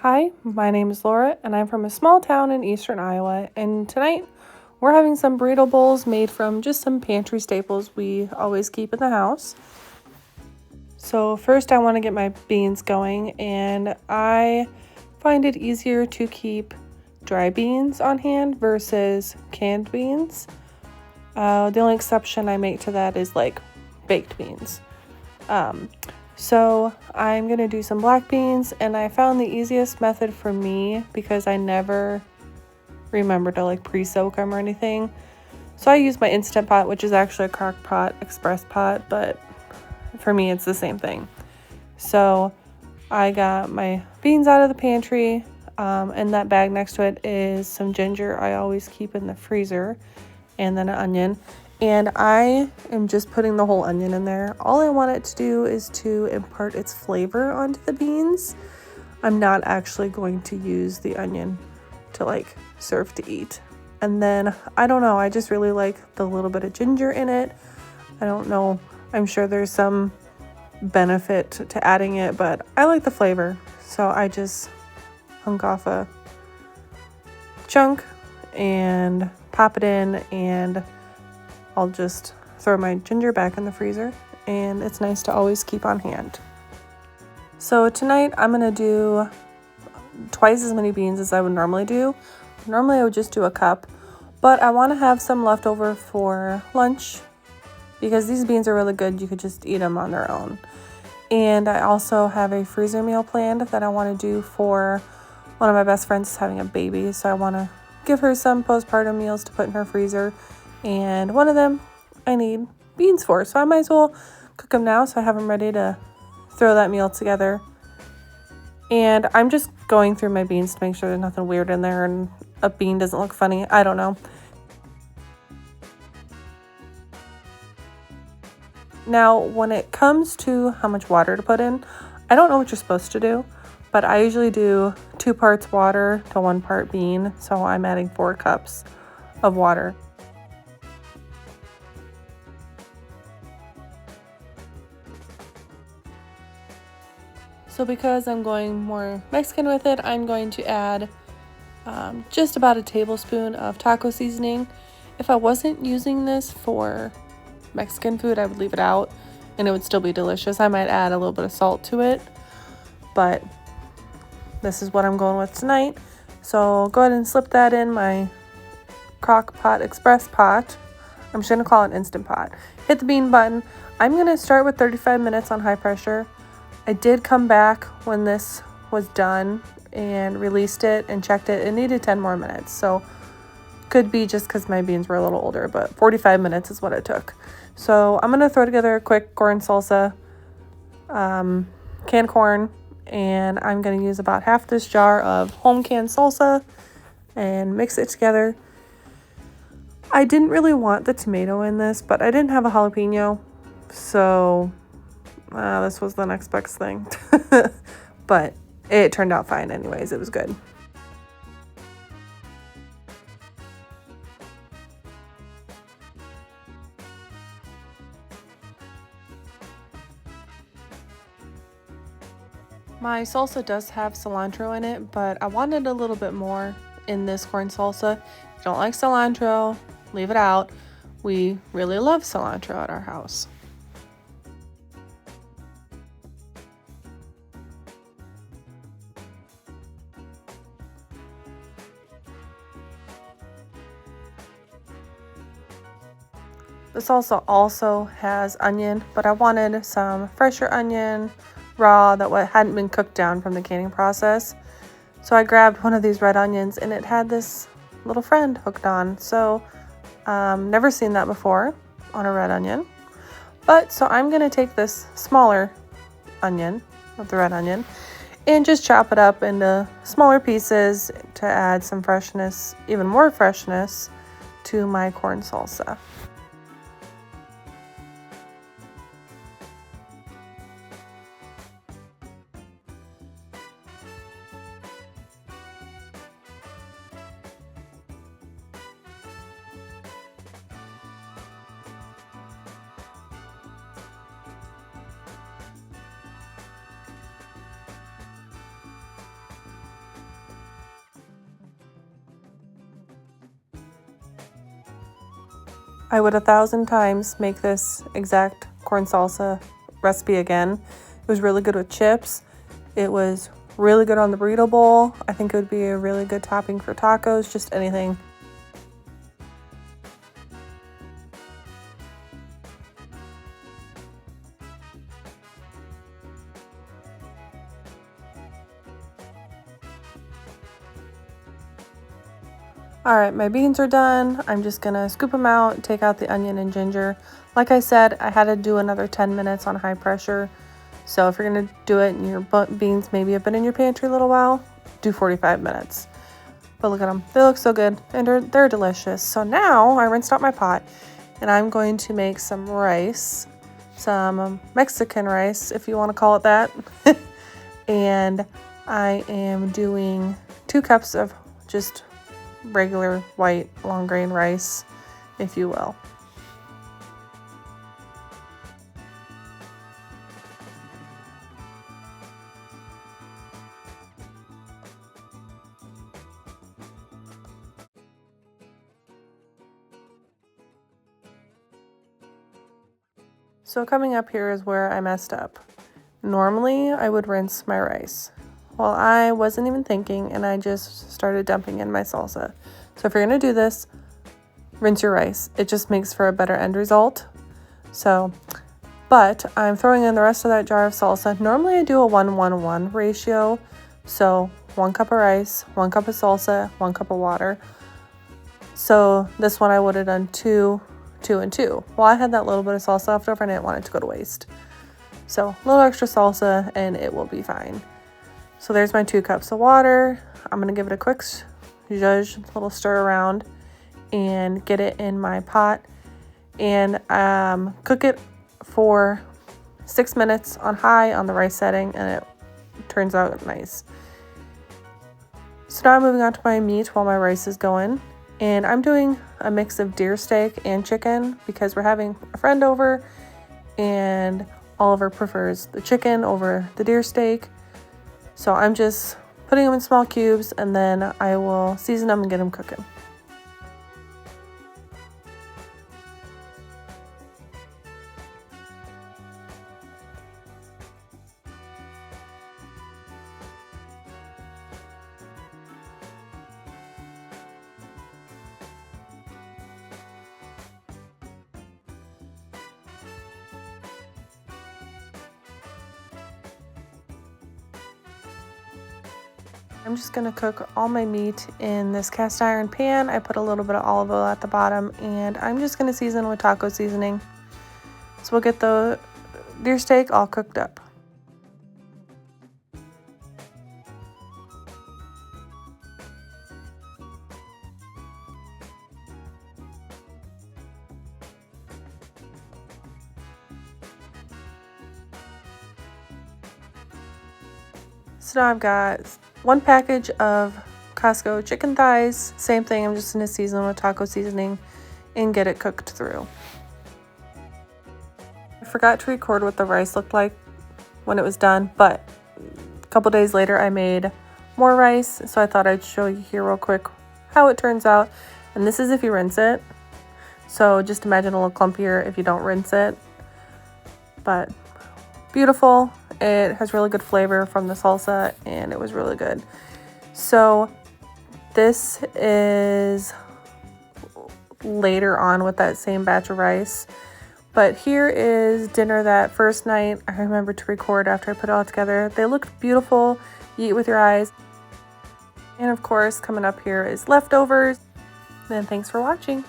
Hi, my name is Laura, and I'm from a small town in eastern Iowa, and tonight we're having some burrito bowls made from just some pantry staples we always keep in the house. So first I want to get my beans going, and I find it easier to keep dry beans on hand versus canned beans. The only exception I make to that is like baked beans. So I'm going to do some black beans, and I found the easiest method for me because I never remember to like pre-soak them or anything. So I use my Instant Pot, which is actually a crock pot, express pot, but for me it's the same thing. So I got my beans out of the pantry, and that bag next to it is some ginger I always keep in the freezer, and then an onion. And I am just putting the whole onion in there. All I want it to do is to impart its flavor onto the beans. I'm not actually going to use the onion to like serve to eat. And then, I don't know, I just really like the little bit of ginger in it. I don't know, I'm sure there's some benefit to adding it, but I like the flavor. So I just hunk off a chunk and pop it in, and I'll just throw my ginger back in the freezer, and it's nice to always keep on hand. So tonight I'm going to do twice as many beans as I would normally do. Normally I would just do a cup, but I want to have some left over for lunch because these beans are really good. You could just eat them on their own. And I also have a freezer meal planned that I want to do for one of my best friends is having a baby, so I want to give her some postpartum meals to put in her freezer. And one of them I need beans for, so I might as well cook them now so I have them ready to throw that meal together. And I'm just going through my beans to make sure there's nothing weird in there and a bean doesn't look funny. I don't know. Now, when it comes to how much water to put in, I don't know what you're supposed to do, but I usually do 2 parts water to 1 part bean, so I'm adding 4 cups of water. So because I'm going more Mexican with it, I'm going to add just about a tablespoon of taco seasoning. If I wasn't using this for Mexican food, I would leave it out and it would still be delicious. I might add a little bit of salt to it, but this is what I'm going with tonight. So go ahead and slip that in my crock pot express pot. I'm just going to call it Instant Pot. Hit the bean button. I'm going to start with 35 minutes on high pressure. I did come back when this was done and released it and checked it. It needed 10 more minutes. So could be just because my beans were a little older, but 45 minutes is what it took. So I'm going to throw together a quick corn salsa, canned corn, and I'm going to use about half this jar of home canned salsa and mix it together. I didn't really want the tomato in this, but I didn't have a jalapeno, so this was the next best thing. But it turned out fine anyways. It was good. My salsa does have cilantro in it, but I wanted a little bit more in this corn salsa. If you don't like cilantro, leave it out. We really love cilantro at our house. The salsa also has onion, but I wanted some fresher onion, raw, that hadn't been cooked down from the canning process. So I grabbed one of these red onions and it had this little friend hooked on. So never seen that before on a red onion. But so I'm going to take this smaller onion, of the red onion, and just chop it up into smaller pieces to add some freshness, even more freshness, to my corn salsa. I would 1,000 times make this exact corn salsa recipe again. It was really good with chips. It was really good on the burrito bowl. I think it would be a really good topping for tacos, just anything. All right, my beans are done. I'm just gonna scoop them out, take out the onion and ginger. Like I said, I had to do another 10 minutes on high pressure. So if you're gonna do it and your beans maybe have been in your pantry a little while, do 45 minutes. But look at them, they look so good and they're delicious. So now I rinsed out my pot and I'm going to make some rice, some Mexican rice, if you wanna call it that. And I am doing 2 cups of just regular white long grain rice, if you will. So coming up here is where I messed up. Normally I would rinse my rice. Well, I wasn't even thinking and I just started dumping in my salsa. So if you're gonna do this, rinse your rice. It just makes for a better end result. So, but I'm throwing in the rest of that jar of salsa. Normally I do a 1-1-1 ratio. So 1 cup of rice, 1 cup of salsa, 1 cup of water. So this one I would have done 2, 2, and 2. Well, I had that little bit of salsa left over and I didn't want it to go to waste. So a little extra salsa and it will be fine. So there's my 2 cups of water. I'm gonna give it a quick zhuzh, little stir around and get it in my pot and cook it for 6 minutes on high on the rice setting and it turns out nice. So now I'm moving on to my meat while my rice is going. And I'm doing a mix of deer steak and chicken because we're having a friend over and Oliver prefers the chicken over the deer steak. So I'm just putting them in small cubes and then I will season them and get them cooking. I'm just gonna cook all my meat in this cast iron pan. I put a little bit of olive oil at the bottom and I'm just gonna season with taco seasoning. So we'll get the deer steak all cooked up. So now I've got 1 package of Costco chicken thighs. Same thing, I'm just gonna season with taco seasoning and get it cooked through. I forgot to record what the rice looked like when it was done, but a couple days later I made more rice, so I thought I'd show you here real quick how it turns out. And this is if you rinse it. So just imagine a little clumpier if you don't rinse it. But beautiful. It has really good flavor from the salsa and it was really good. So this is later on with that same batch of rice. But here is dinner that first night I remember to record after I put it all together. They looked beautiful. You eat with your eyes. And of course, coming up here is leftovers. And thanks for watching.